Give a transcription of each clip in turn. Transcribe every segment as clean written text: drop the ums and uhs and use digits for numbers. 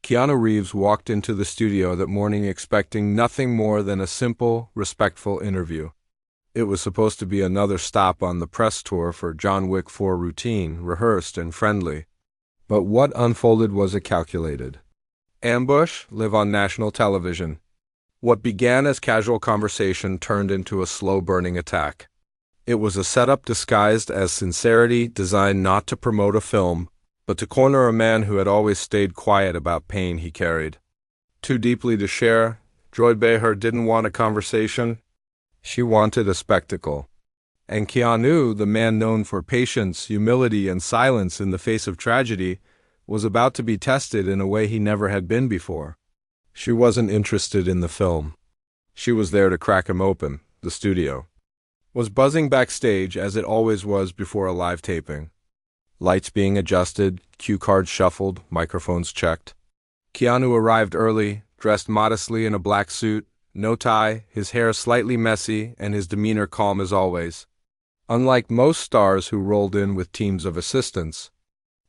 Keanu Reeves walked into the studio that morning expecting nothing more than a simple, respectful interview. It was supposed to be another stop on the press tour for John Wick 4 routine, rehearsed and friendly. But what unfolded was a calculated ambush, live on national television. What began as casual conversation turned into a slow-burning attack. It was a setup disguised as sincerity, designed not to promote a film, but to corner a man who had always stayed quiet about pain he carried. Too deeply to share, Behar didn't want a conversation. She wanted a spectacle. And Keanu, the man known for patience, humility, and silence in the face of tragedy, was about to be tested in a way he never had been before. She wasn't interested in the film. She was there to crack him open. The studio was buzzing backstage as it always was before a live taping. Lights being adjusted, cue cards shuffled, microphones checked. Keanu arrived early, dressed modestly in a black suit, no tie, his hair slightly messy, and his demeanor calm as always. Unlike most stars who rolled in with teams of assistants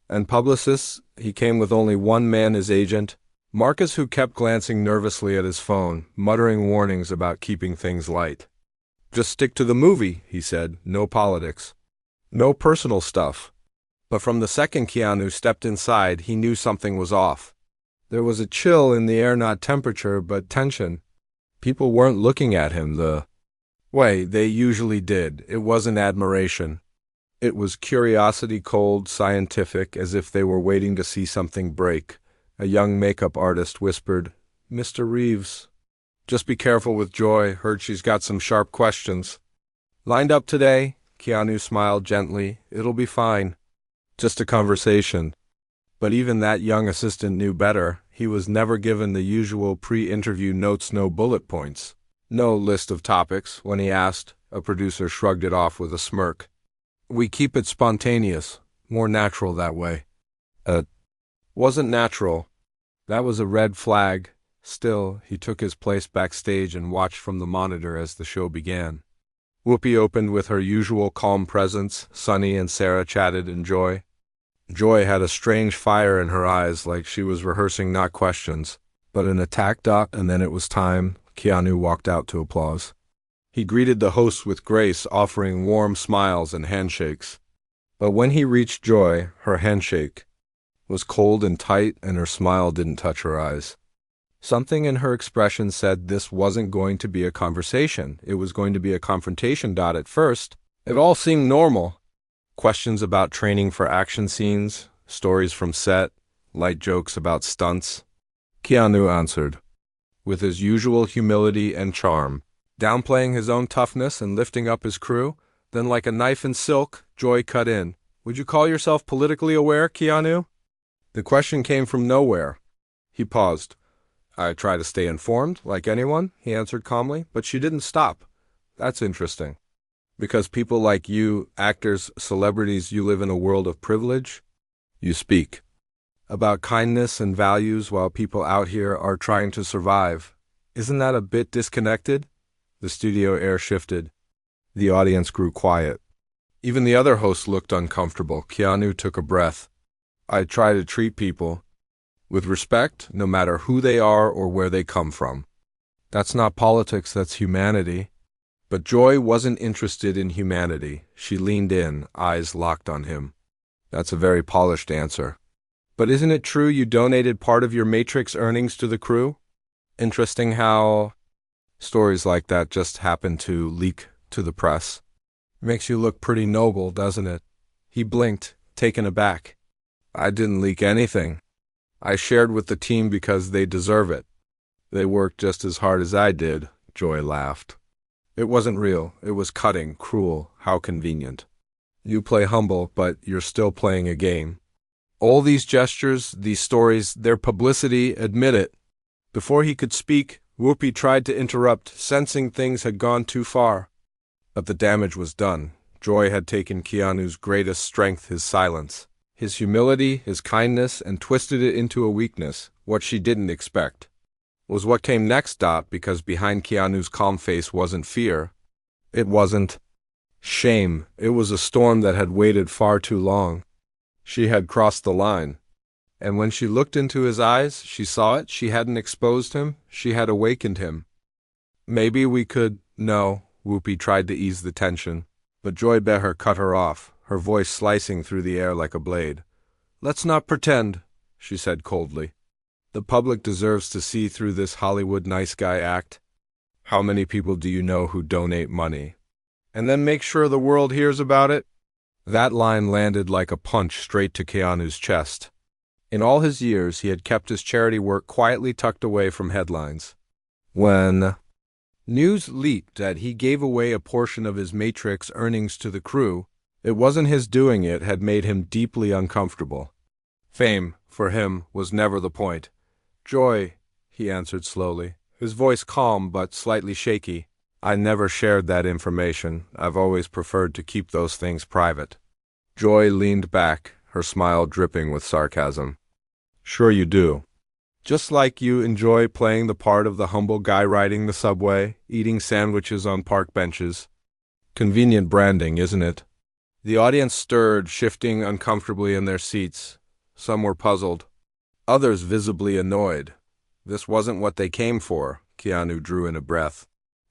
and publicists, he came with only one man, his agent, Marcus, who kept glancing nervously at his phone, muttering warnings about keeping things light. "Just stick to the movie," he said, "no politics. No personal stuff." But from the second Keanu stepped inside, he knew something was off. There was a chill in the air, not temperature, but tension. People weren't looking at him the way they usually did. It wasn't admiration. It was curiosity, cold, scientific, as if they were waiting to see something break. A young makeup artist whispered, "Mr. Reeves, just be careful with Joy. Heard she's got some sharp questions." "Lined up today?" Keanu smiled gently. "It'll be fine. Just a conversation." But even that young assistant knew better. He was never given the usual pre-interview notes, no bullet points, no list of topics. When he asked, a producer shrugged it off with a smirk. "We keep it spontaneous, more natural that way." Wasn't natural. That was a red flag. Still, he took his place backstage and watched from the monitor as the show began. Whoopi opened with her usual calm presence. Sunny and Sarah chatted in Joy. Joy had a strange fire in her eyes, like she was rehearsing not questions, but an attack. And then it was time. Keanu walked out to applause. He greeted the hosts with grace, offering warm smiles and handshakes. But when he reached Joy, her handshake was cold and tight, and her smile didn't touch her eyes. Something in her expression said this wasn't going to be a conversation. It was going to be a confrontation. At first, it all seemed normal. Questions about training for action scenes, stories from set, light jokes about stunts. Keanu answered, with his usual humility and charm, downplaying his own toughness and lifting up his crew. Then, like a knife in silk, Joy cut in. "Would you call yourself politically aware, Keanu?" The question came from nowhere. He paused. "I try to stay informed, like anyone," he answered calmly, but she didn't stop. "That's interesting. Because people like you, actors, celebrities, you live in a world of privilege. You speak about kindness and values while people out here are trying to survive. Isn't that a bit disconnected?" The studio air shifted. The audience grew quiet. Even the other hosts looked uncomfortable. Keanu took a breath. "I try to treat people with respect, no matter who they are or where they come from. That's not politics, that's humanity." But Joy wasn't interested in humanity. She leaned in, eyes locked on him. "That's a very polished answer. But isn't it true you donated part of your Matrix earnings to the crew? Interesting how stories like that just happen to leak to the press. Makes you look pretty noble, doesn't it?" He blinked, taken aback. "I didn't leak anything. I shared with the team because they deserve it. They worked just as hard as I did." Joy laughed. "It wasn't real. It was cutting, cruel. How convenient. You play humble, but you're still playing a game. All these gestures, these stories, their publicity, admit it." Before he could speak, Whoopi tried to interrupt, sensing things had gone too far. But the damage was done. Joy had taken Keanu's greatest strength, his silence, his humility, his kindness, and twisted it into a weakness. What she didn't expect was what came next. Because behind Keanu's calm face wasn't fear. It wasn't shame. It was a storm that had waited far too long. She had crossed the line. And when she looked into his eyes, she saw it. She hadn't exposed him. She had awakened him. Maybe we could— No, Whoopi tried to ease the tension, but Joy Behar cut her off, her voice slicing through the air like a blade. Let's not pretend, she said coldly. The public deserves to see through this Hollywood nice guy act. How many people do you know who donate money? And then make sure the world hears about it? That line landed like a punch straight to Keanu's chest. In all his years, he had kept his charity work quietly tucked away from headlines. When news leaked that he gave away a portion of his Matrix earnings to the crew, it wasn't his doing it had made him deeply uncomfortable. Fame, for him, was never the point. Joy, he answered slowly, his voice calm but slightly shaky. I never shared that information. I've always preferred to keep those things private. Joy leaned back, her smile dripping with sarcasm. Sure you do. Just like you enjoy playing the part of the humble guy riding the subway, eating sandwiches on park benches. Convenient branding, isn't it? The audience stirred, shifting uncomfortably in their seats. Some were puzzled, others visibly annoyed. This wasn't what they came for, Keanu drew in a breath.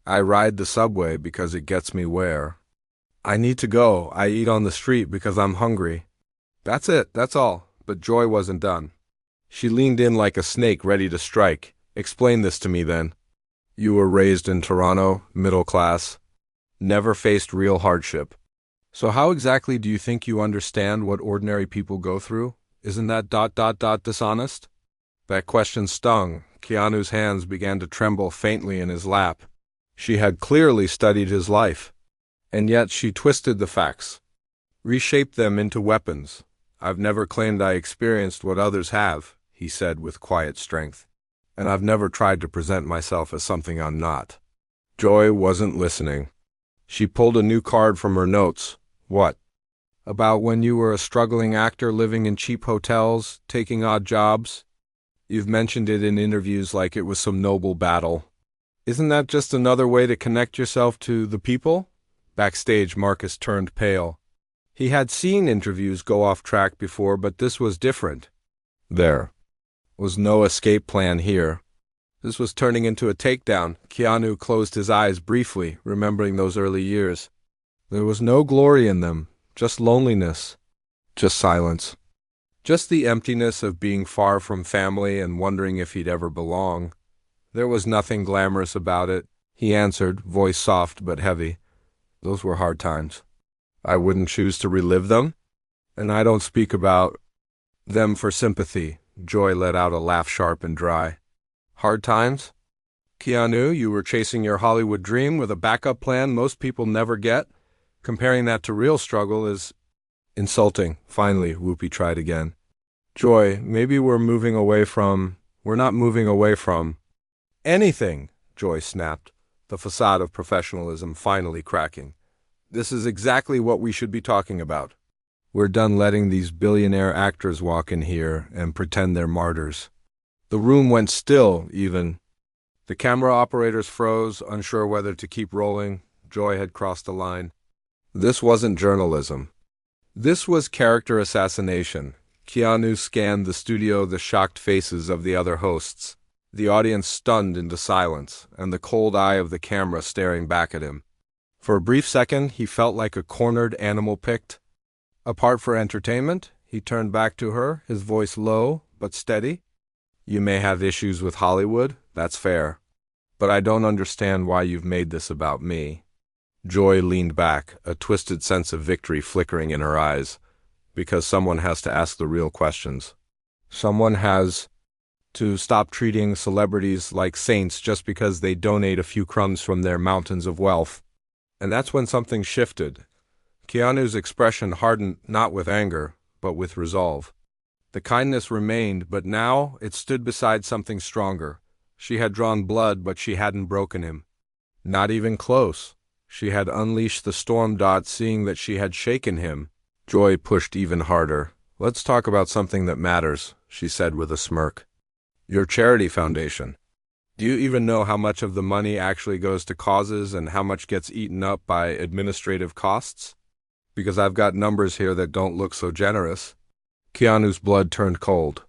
I ride the subway because it gets me where I need to go. I eat on the street because I'm hungry. That's it, that's all. But Joy wasn't done. She leaned in like a snake ready to strike. Explain this to me then. You were raised in Toronto, middle class, never faced real hardship. So how exactly do you think you understand what ordinary people go through? Isn't that ... dishonest? That question stung. Keanu's hands began to tremble faintly in his lap. She had clearly studied his life. And yet she twisted the facts, reshaped them into weapons. I've never claimed I experienced what others have, he said with quiet strength. And I've never tried to present myself as something I'm not. Joy wasn't listening. She pulled a new card from her notes. What? About when you were a struggling actor living in cheap hotels, taking odd jobs? You've mentioned it in interviews like it was some noble battle. Isn't that just another way to connect yourself to the people? Backstage, Marcus turned pale. He had seen interviews go off track before, but this was different. There was no escape plan here. This was turning into a takedown. Keanu closed his eyes briefly, remembering those early years. There was no glory in them, just loneliness, just silence, just the emptiness of being far from family and wondering if he'd ever belong. There was nothing glamorous about it, he answered, voice soft but heavy. Those were hard times. I wouldn't choose to relive them, and I don't speak about them for sympathy. Joy let out a laugh, sharp and dry. Hard times? Keanu, you were chasing your Hollywood dream with a backup plan most people never get. Comparing that to real struggle is insulting. Finally, Whoopi tried again. Joy, maybe we're not moving away from anything, Joy snapped, the facade of professionalism finally cracking. This is exactly what we should be talking about. We're done letting these billionaire actors walk in here and pretend they're martyrs. The room went still, even. The camera operators froze, unsure whether to keep rolling. Joy had crossed a line. This wasn't journalism. This was character assassination. Keanu scanned the studio, the shocked faces of the other hosts, the audience stunned into silence, and the cold eye of the camera staring back at him. For a brief second, he felt like a cornered animal picked apart for entertainment. He turned back to her, his voice low but steady. You may have issues with Hollywood, that's fair. But I don't understand why you've made this about me. Joy leaned back, a twisted sense of victory flickering in her eyes. Because someone has to ask the real questions. Someone has to stop treating celebrities like saints just because they donate a few crumbs from their mountains of wealth. And that's when something shifted. Keanu's expression hardened not with anger, but with resolve. The kindness remained, but now it stood beside something stronger. She had drawn blood, but she hadn't broken him. Not even close. She had unleashed the storm. Seeing that she had shaken him, Joy pushed even harder. Let's talk about something that matters, she said with a smirk. Your charity foundation. Do you even know how much of the money actually goes to causes and how much gets eaten up by administrative costs? Because I've got numbers here that don't look so generous. Keanu's blood turned cold.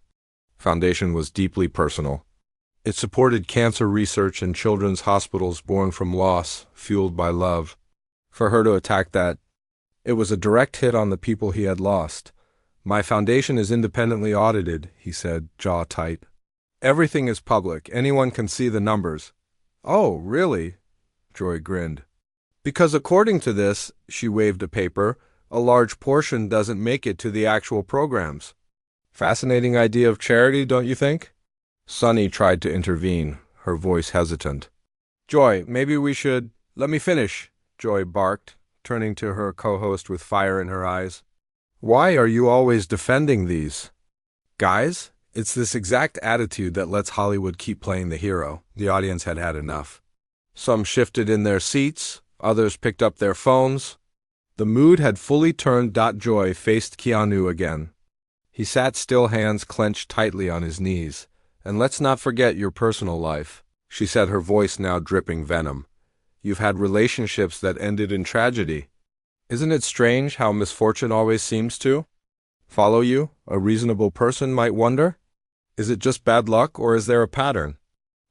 Foundation was deeply personal. It supported cancer research in children's hospitals born from loss, fueled by love. For her to attack that, it was a direct hit on the people he had lost. My foundation is independently audited, he said, jaw tight. Everything is public. Anyone can see the numbers. Oh, really? Joy grinned. Because according to this, she waved a paper, a large portion doesn't make it to the actual programs. Fascinating idea of charity, don't you think? Sunny tried to intervene, her voice hesitant. Joy, maybe we should— Let me finish, Joy barked, turning to her co-host with fire in her eyes. Why are you always defending these guys? It's this exact attitude that lets Hollywood keep playing the hero. The audience had had enough. Some shifted in their seats, others picked up their phones. The mood had fully turned. Joy faced Keanu again. He sat still, hands clenched tightly on his knees. And let's not forget your personal life, she said, her voice now dripping venom. You've had relationships that ended in tragedy. Isn't it strange how misfortune always seems to follow you? A reasonable person might wonder. Is it just bad luck, or is there a pattern?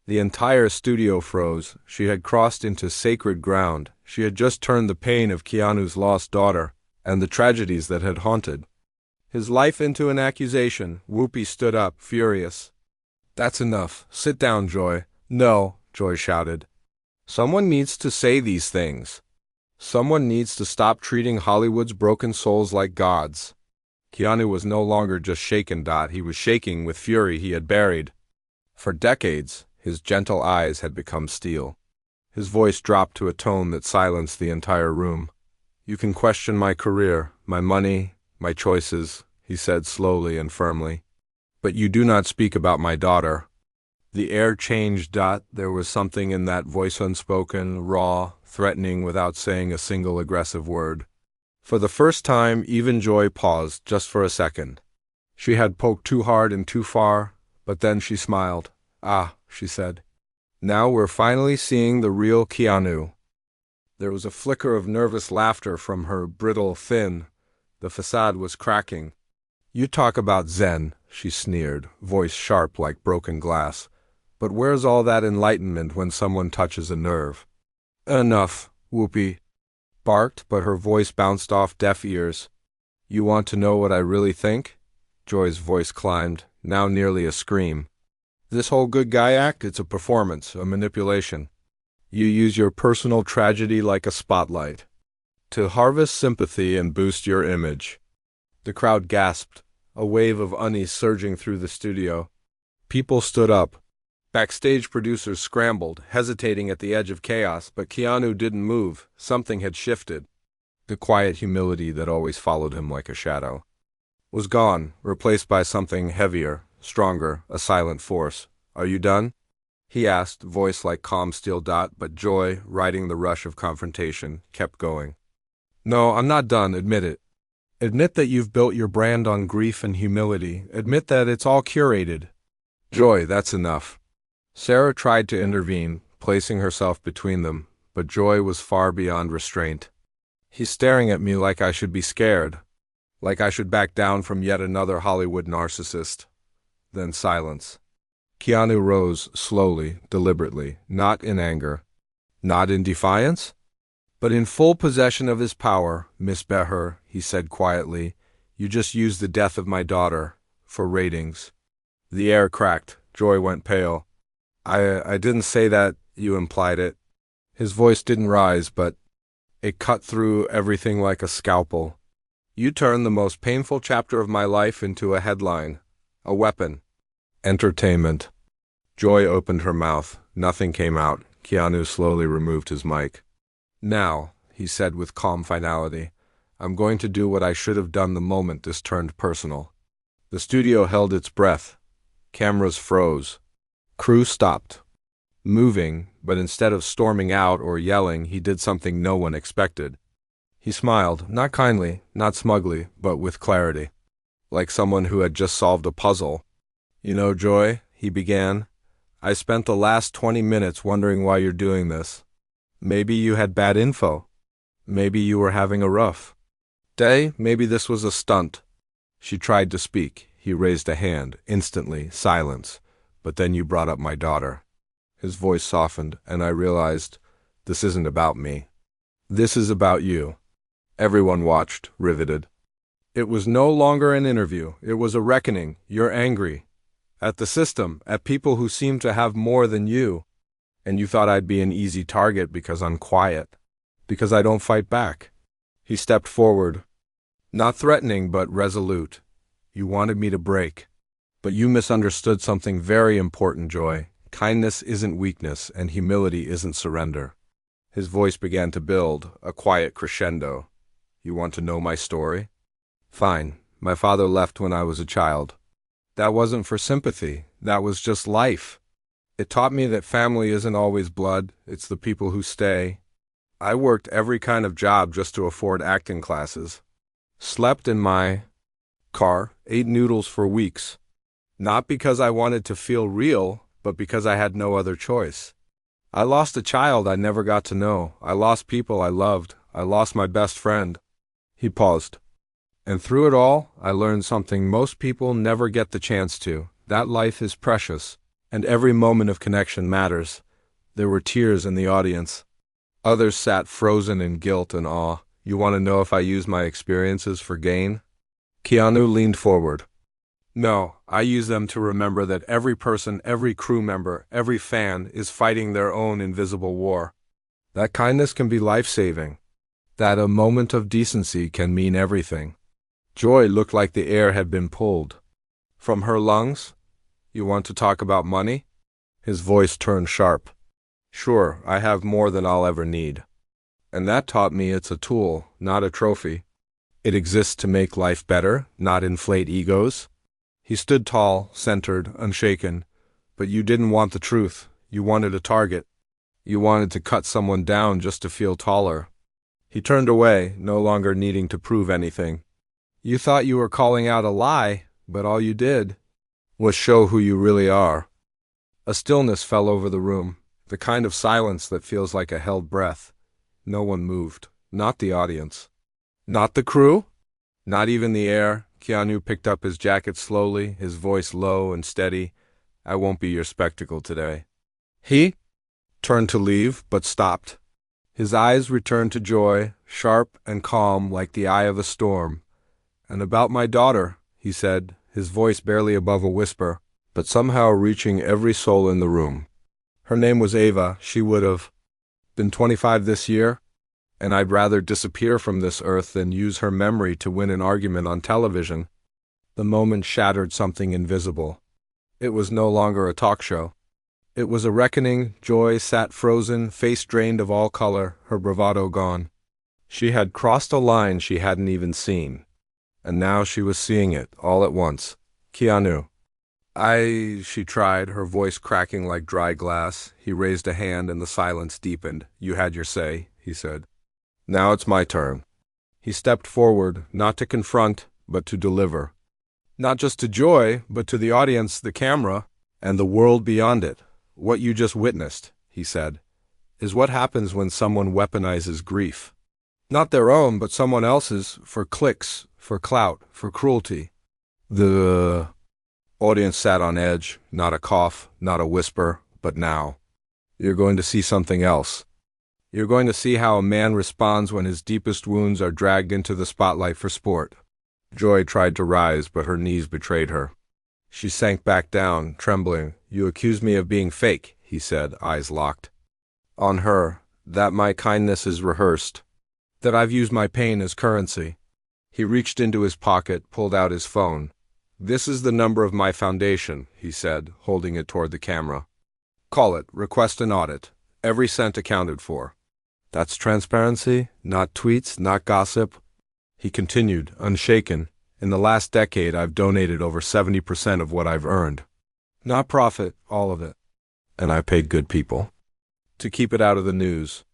The entire studio froze. She had crossed into sacred ground. She had just turned the pain of Keanu's lost daughter and the tragedies that had haunted his life into an accusation. Whoopi stood up, furious. That's enough. Sit down, Joy. No, Joy shouted. Someone needs to say these things. Someone needs to stop treating Hollywood's broken souls like gods. Keanu was no longer just shaken. He was shaking with fury he had buried. For decades, his gentle eyes had become steel. His voice dropped to a tone that silenced the entire room. You can question my career, my money, my choices, he said slowly and firmly. But you do not speak about my daughter. The air changed. There was something in that voice, unspoken, raw, threatening, without saying a single aggressive word. For the first time, even Joy paused, just for a second. She had poked too hard and too far, but then she smiled. Ah, she said. Now we're finally seeing the real Keanu. There was a flicker of nervous laughter from her brittle, thin. The facade was cracking. You talk about Zen, she sneered, voice sharp like broken glass. But where's all that enlightenment when someone touches a nerve? Enough, Whoopi barked, but her voice bounced off deaf ears. You want to know what I really think? Joy's voice climbed, now nearly a scream. This whole good guy act, it's a performance, a manipulation. You use your personal tragedy like a spotlight to harvest sympathy and boost your image. The crowd gasped, a wave of unease surging through the studio. People stood up. Backstage producers scrambled, hesitating at the edge of chaos, but Keanu didn't move. Something had shifted. The quiet humility that always followed him like a shadow was gone, replaced by something heavier, stronger, a silent force. Are you done? He asked, voice like calm steel. But Joy, riding the rush of confrontation, kept going. No, I'm not done. Admit it. Admit that you've built your brand on grief and humility. Admit that it's all curated. Joy, that's enough. Sarah tried to intervene, placing herself between them, but Joy was far beyond restraint. He's staring at me like I should be scared, like I should back down from yet another Hollywood narcissist. Then silence. Keanu rose slowly, deliberately, not in anger, not in defiance, but in full possession of his power. Miss Behar, he said quietly, you just used the death of my daughter for ratings. The air cracked. Joy went pale. I didn't say that, you implied it. His voice didn't rise, but it cut through everything like a scalpel. You turned the most painful chapter of my life into a headline, a weapon. Entertainment. Joy opened her mouth. Nothing came out. Keanu slowly removed his mic. Now, he said with calm finality, I'm going to do what I should have done the moment this turned personal. The studio held its breath. Cameras froze. Crew stopped moving, but instead of storming out or yelling, he did something no one expected. He smiled, not kindly, not smugly, but with clarity, like someone who had just solved a puzzle. You know, Joy, he began, I spent the last 20 minutes wondering why you're doing this. Maybe you had bad info. Maybe you were having a rough day. Maybe this was a stunt. She tried to speak. He raised a hand. Instantly, silence. But then you brought up my daughter. His voice softened, and I realized, this isn't about me. This is about you. Everyone watched, riveted. It was no longer an interview. It was a reckoning. You're angry. At the system, at people who seem to have more than you. And you thought I'd be an easy target because I'm quiet. Because I don't fight back. He stepped forward. Not threatening, but resolute. You wanted me to break. But you misunderstood something very important, Joy. Kindness isn't weakness, and humility isn't surrender. His voice began to build, a quiet crescendo. You want to know my story? Fine. My father left when I was a child. That wasn't for sympathy. That was just life. It taught me that family isn't always blood. It's the people who stay. I worked every kind of job just to afford acting classes. Slept in my car, ate noodles for weeks. Not because I wanted to feel real, but because I had no other choice. I lost a child I never got to know. I lost people I loved. I lost my best friend. He paused. And through it all, I learned something most people never get the chance to. That life is precious, and every moment of connection matters. There were tears in the audience. Others sat frozen in guilt and awe. You want to know if I use my experiences for gain? Keanu leaned forward. No, I use them to remember that every person, every crew member, every fan is fighting their own invisible war. That kindness can be life-saving. That a moment of decency can mean everything. Joy looked like the air had been pulled from her lungs. You want to talk about money? His voice turned sharp. Sure, I have more than I'll ever need. And that taught me it's a tool, not a trophy. It exists to make life better, not inflate egos. He stood tall, centered, unshaken. But you didn't want the truth. You wanted a target. You wanted to cut someone down just to feel taller. He turned away, no longer needing to prove anything. You thought you were calling out a lie, but all you did was show who you really are. A stillness fell over the room, the kind of silence that feels like a held breath. No one moved. Not the audience. Not the crew? Not even the air. Keanu picked up his jacket slowly, his voice low and steady. I won't be your spectacle today. He turned to leave, but stopped. His eyes returned to Joy, sharp and calm like the eye of a storm. And about my daughter, he said, his voice barely above a whisper, but somehow reaching every soul in the room. Her name was Ava. She would have been 25 this year, and I'd rather disappear from this earth than use her memory to win an argument on television. The moment shattered something invisible. It was no longer a talk show. It was a reckoning. Joy sat frozen, face drained of all color, her bravado gone. She had crossed a line she hadn't even seen. And now she was seeing it, all at once. Keanu. She tried, her voice cracking like dry glass. He raised a hand and the silence deepened. You had your say, he said. Now it's my turn. He stepped forward, not to confront, but to deliver. Not just to Joy, but to the audience, the camera, and the world beyond it. What you just witnessed, he said, is what happens when someone weaponizes grief. Not their own, but someone else's, for clicks, for clout, for cruelty. The audience sat on edge, not a cough, not a whisper, but now. You're going to see something else. You're going to see how a man responds when his deepest wounds are dragged into the spotlight for sport. Joy tried to rise, but her knees betrayed her. She sank back down, trembling. You accuse me of being fake, he said, eyes locked. On her, that my kindness is rehearsed. That I've used my pain as currency. He reached into his pocket, pulled out his phone. This is the number of my foundation, he said, holding it toward the camera. Call it, request an audit. Every cent accounted for. That's transparency, not tweets, not gossip. He continued, unshaken. In the last decade, I've donated over 70% of what I've earned. Not profit, all of it. And I paid good people to keep it out of the news.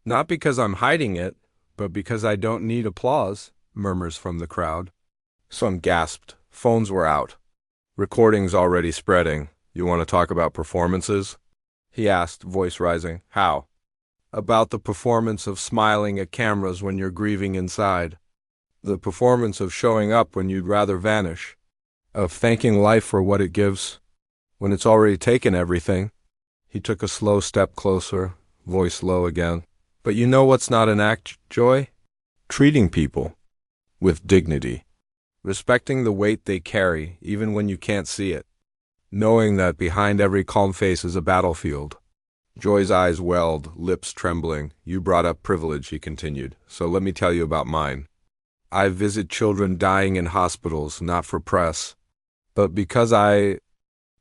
Not because I'm hiding it, but because I don't need applause, murmurs from the crowd. Some gasped. Phones were out. Recordings already spreading. You want to talk about performances? He asked, voice rising. How? About the performance of smiling at cameras when you're grieving inside. The performance of showing up when you'd rather vanish. of thanking life for what it gives when it's already taken everything. He took a slow step closer, voice low again. But you know what's not an act, Joy? Treating people with dignity. Respecting the weight they carry, even when you can't see it. Knowing that behind every calm face is a battlefield. Joy's eyes welled, lips trembling. You brought up privilege, he continued, so let me tell you about mine. I visit children dying in hospitals, not for press, but because I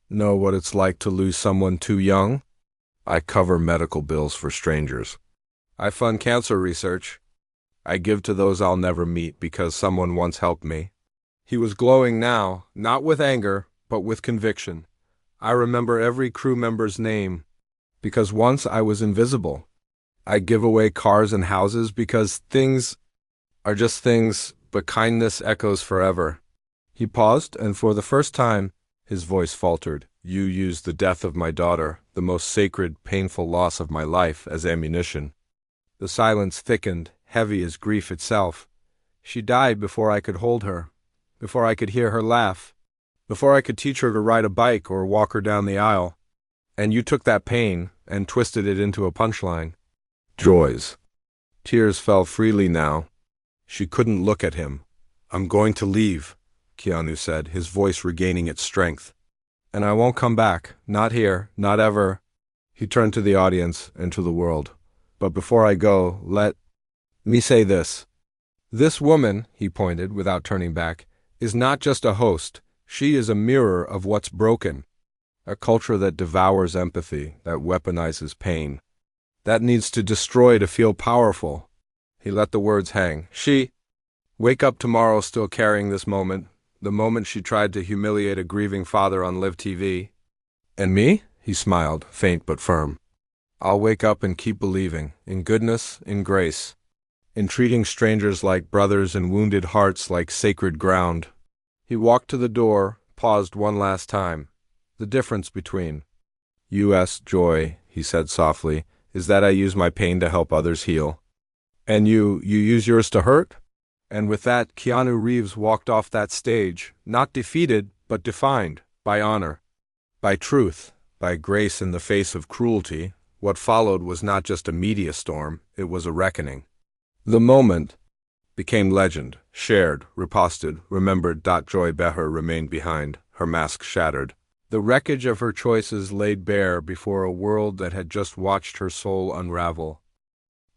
know what it's like to lose someone too young. I cover medical bills for strangers. I fund cancer research. I give to those I'll never meet because someone once helped me. He was glowing now, not with anger, but with conviction. I remember every crew member's name, because once I was invisible. I give away cars and houses because things are just things, but kindness echoes forever. He paused, and for the first time, his voice faltered. You used the death of my daughter, the most sacred, painful loss of my life, as ammunition. The silence thickened, heavy as grief itself. She died before I could hold her, before I could hear her laugh, before I could teach her to ride a bike or walk her down the aisle. And you took that pain and twisted it into a punchline. Joys. Tears fell freely now. She couldn't look at him. I'm going to leave, Keanu said, his voice regaining its strength. And I won't come back, not here, not ever. He turned to the audience and to the world. But before I go, let me say this. This woman, he pointed without turning back, is not just a host. She is a mirror of what's broken. A culture that devours empathy, that weaponizes pain, that needs to destroy to feel powerful. He let the words hang. She wake up tomorrow still carrying this moment, the moment she tried to humiliate a grieving father on live TV. And me? He smiled, faint but firm. I'll wake up and keep believing, in goodness, in grace, in treating strangers like brothers and wounded hearts like sacred ground. He walked to the door, paused one last time. The difference between U.S. Joy, he said softly, is that I use my pain to help others heal. And you use yours to hurt? And with that, Keanu Reeves walked off that stage, not defeated, but defined, by honor, by truth, by grace in the face of cruelty. What followed was not just a media storm, it was a reckoning. The moment became legend, shared, riposted, remembered. Joy Behar remained behind, her mask shattered. The wreckage of her choices laid bare before a world that had just watched her soul unravel.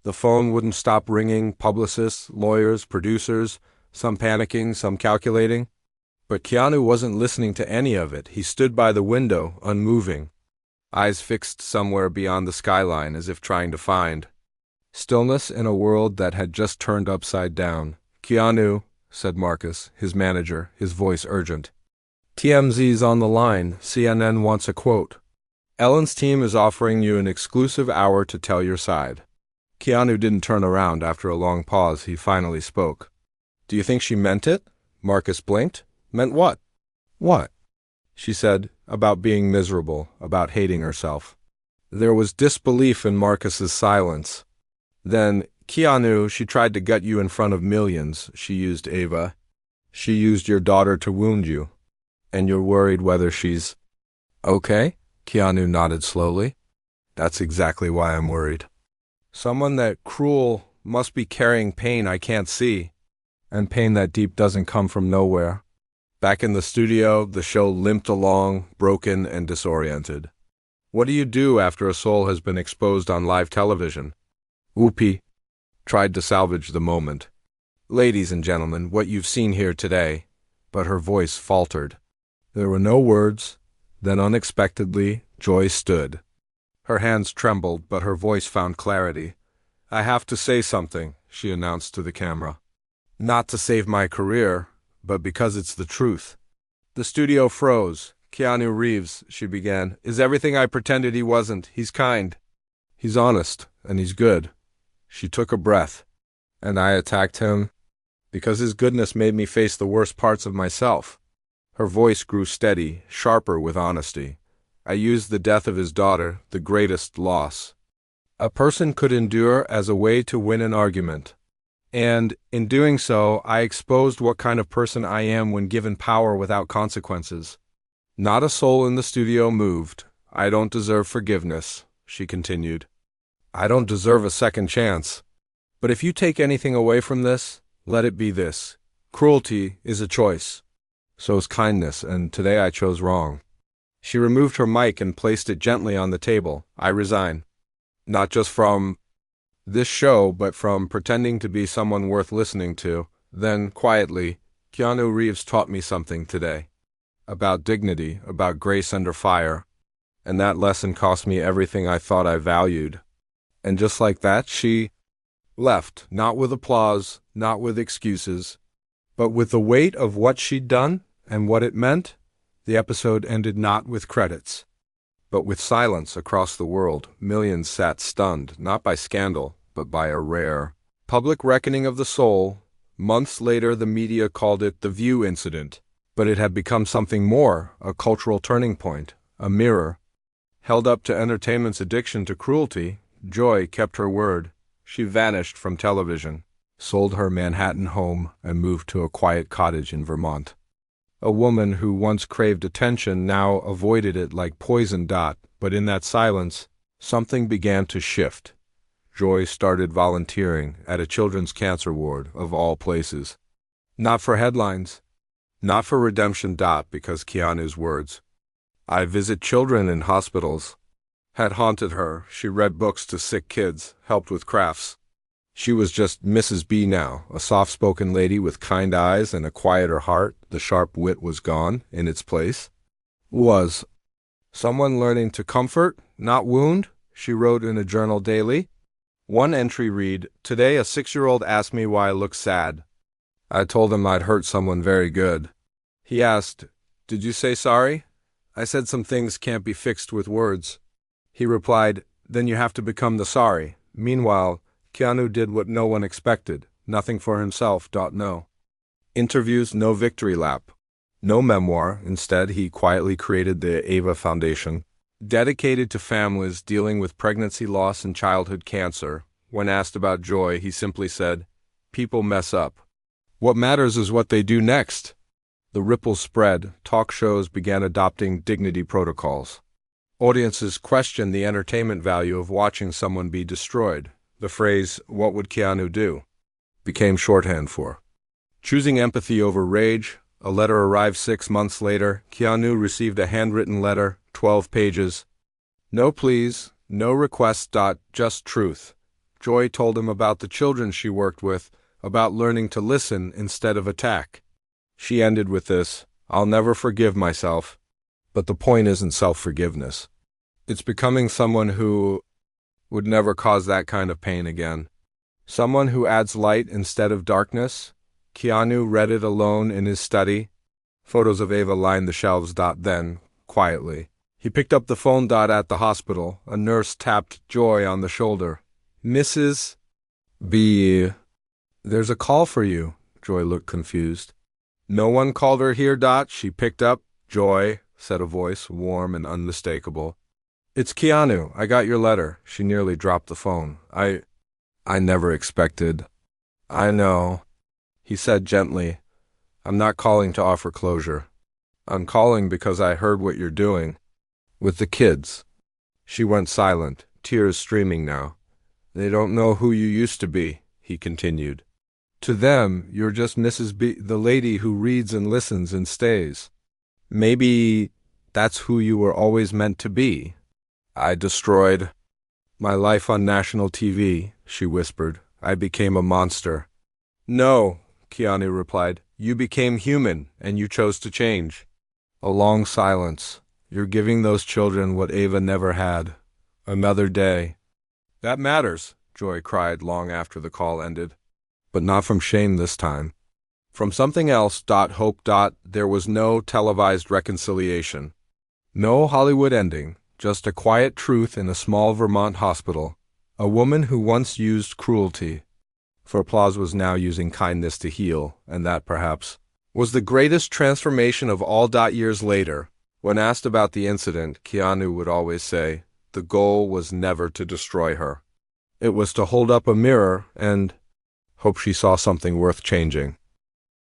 The phone wouldn't stop ringing, publicists, lawyers, producers, some panicking, some calculating. But Keanu wasn't listening to any of it. He stood by the window, unmoving, eyes fixed somewhere beyond the skyline as if trying to find stillness in a world that had just turned upside down. Keanu, said Marcus, his manager, his voice urgent. TMZ's on the line. CNN wants a quote. Ellen's team is offering you an exclusive hour to tell your side. Keanu didn't turn around. After a long pause, he finally spoke. Do you think she meant it? Marcus blinked. Meant what? What? She said, about being miserable, about hating herself. There was disbelief in Marcus's silence. Then, Keanu, she tried to gut you in front of millions. She used Ava. She used your daughter to wound you. And you're worried whether she's okay? Keanu nodded slowly. That's exactly why I'm worried. Someone that cruel must be carrying pain I can't see, and pain that deep doesn't come from nowhere. Back in the studio, the show limped along, broken and disoriented. What do you do after a soul has been exposed on live television? Whoopi tried to salvage the moment. Ladies and gentlemen, what you've seen here today, but her voice faltered. There were no words. Then unexpectedly, Joy stood. Her hands trembled, but her voice found clarity. I have to say something, she announced to the camera. Not to save my career, but because it's the truth. The studio froze. Keanu Reeves, she began, is everything I pretended he wasn't. He's kind. He's honest, and he's good. She took a breath. And I attacked him because his goodness made me face the worst parts of myself. Her voice grew steady, sharper with honesty. I used the death of his daughter, the greatest loss a person could endure, as a way to win an argument. And in doing so, I exposed what kind of person I am when given power without consequences. Not a soul in the studio moved. I don't deserve forgiveness, she continued. I don't deserve a second chance. But if you take anything away from this, let it be this. Cruelty is a choice. So is kindness, and today I chose wrong. She removed her mic and placed it gently on the table. I resign. Not just from this show, but from pretending to be someone worth listening to. Then, quietly, Keanu Reeves taught me something today. About dignity, about grace under fire. And that lesson cost me everything I thought I valued. And just like that, she left, not with applause, not with excuses, but with the weight of what she'd done and what it meant. The episode ended not with credits, but with silence across the world. Millions sat stunned, not by scandal, but by a rare public reckoning of the soul. Months later, the media called it the View incident, but it had become something more, a cultural turning point, a mirror. Held up to entertainment's addiction to cruelty, Joy kept her word. She vanished from television, sold her Manhattan home, and moved to a quiet cottage in Vermont. A woman who once craved attention now avoided it like poison. But in that silence, something began to shift. Joy started volunteering at a children's cancer ward, of all places. Not for headlines, not for redemption. Because Keanu's words, I visit children in hospitals, had haunted her. She read books to sick kids, helped with crafts. She was just Mrs. B now, a soft-spoken lady with kind eyes and a quieter heart. The sharp wit was gone. In its place was someone learning to comfort, not wound, she wrote in a journal daily. One entry read, Today a 6-year-old asked me why I look sad. I told him I'd hurt someone very good. He asked, Did you say sorry? I said some things can't be fixed with words. He replied, Then you have to become the sorry. Meanwhile, Keanu did what no one expected, nothing for himself. No interviews, no victory lap, no memoir. Instead, he quietly created the Ava Foundation, dedicated to families dealing with pregnancy loss and childhood cancer. When asked about Joy, he simply said, People mess up. What matters is what they do next. The ripples spread. Talk shows began adopting dignity protocols. Audiences questioned the entertainment value of watching someone be destroyed. The phrase, what would Keanu do, became shorthand for choosing empathy over rage. A letter arrived 6 months later. Keanu received a handwritten letter, 12 pages. No pleas, no requests. Just truth. Joy told him about the children she worked with, about learning to listen instead of attack. She ended with this, I'll never forgive myself. But the point isn't self-forgiveness. It's becoming someone who would never cause that kind of pain again. Someone who adds light instead of darkness. Keanu read it alone in his study. Photos of Ava lined the shelves. Then, quietly, he picked up the phone. At the hospital, a nurse tapped Joy on the shoulder. Mrs. B. There's a call for you. Joy looked confused. No one called her here. She picked up. Joy, said a voice, warm and unmistakable. It's Keanu. I got your letter. She nearly dropped the phone. I never expected. I know, he said gently. I'm not calling to offer closure. I'm calling because I heard what you're doing with the kids. She went silent, tears streaming now. They don't know who you used to be, he continued. To them, you're just Mrs. B, the lady who reads and listens and stays. Maybe that's who you were always meant to be. I destroyed my life on national TV, she whispered. I became a monster. No, Keanu replied. You became human, and you chose to change. A long silence. You're giving those children what Ava never had. Another day. That matters, Joy cried long after the call ended. But not from shame this time. From something else. Hope. There was no televised reconciliation. No Hollywood ending. Just a quiet truth in a small Vermont hospital. A woman who once used cruelty for applause was now using kindness to heal, and that, perhaps, was the greatest transformation of all. Years later, when asked about the incident, Keanu would always say, the goal was never to destroy her. It was to hold up a mirror and Hope she saw something worth changing.